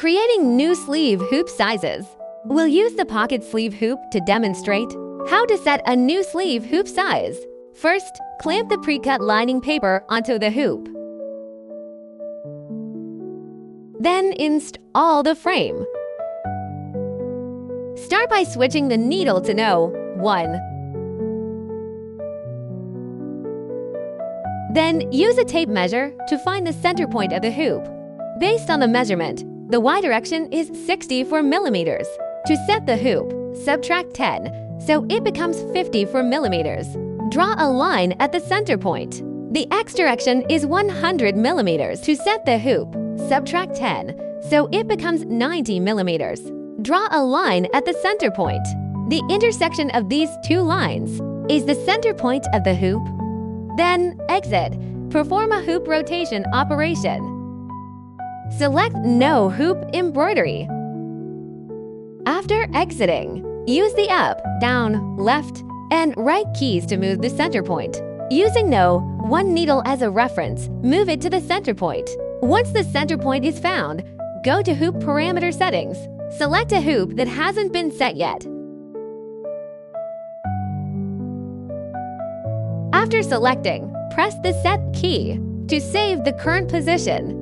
Creating new sleeve hoop sizes. We'll use the pocket sleeve hoop to demonstrate how to set a new sleeve hoop size. First, clamp the pre-cut lining paper onto the hoop. Then install the frame. Start by switching the needle to No. 1. Then use a tape measure to find the center point of the hoop. Based on the measurement, the Y direction is 64 millimeters. To set the hoop, subtract 10, so it becomes 54 millimeters. Draw a line at the center point. The X direction is 100 millimeters. To set the hoop, subtract 10, so it becomes 90 millimeters. Draw a line at the center point. The intersection of these two lines is the center point of the hoop. Then exit. Perform a hoop rotation operation. Select No Hoop Embroidery. After exiting, use the up, down, left, and right keys to move the center point. Using No. 1 needle as a reference, move it to the center point. Once the center point is found, go to Hoop Parameter Settings. Select a hoop that hasn't been set yet. After selecting, press the Set key to save the current position.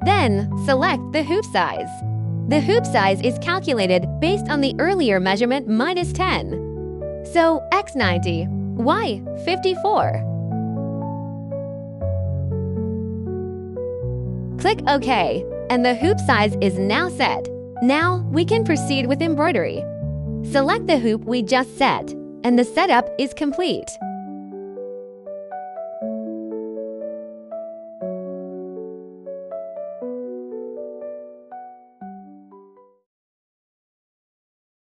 Then, select the hoop size. The hoop size is calculated based on the earlier measurement minus 10. So, X 90, Y 54. Click OK, and the hoop size is now set. Now, we can proceed with embroidery. Select the hoop we just set, and the setup is complete.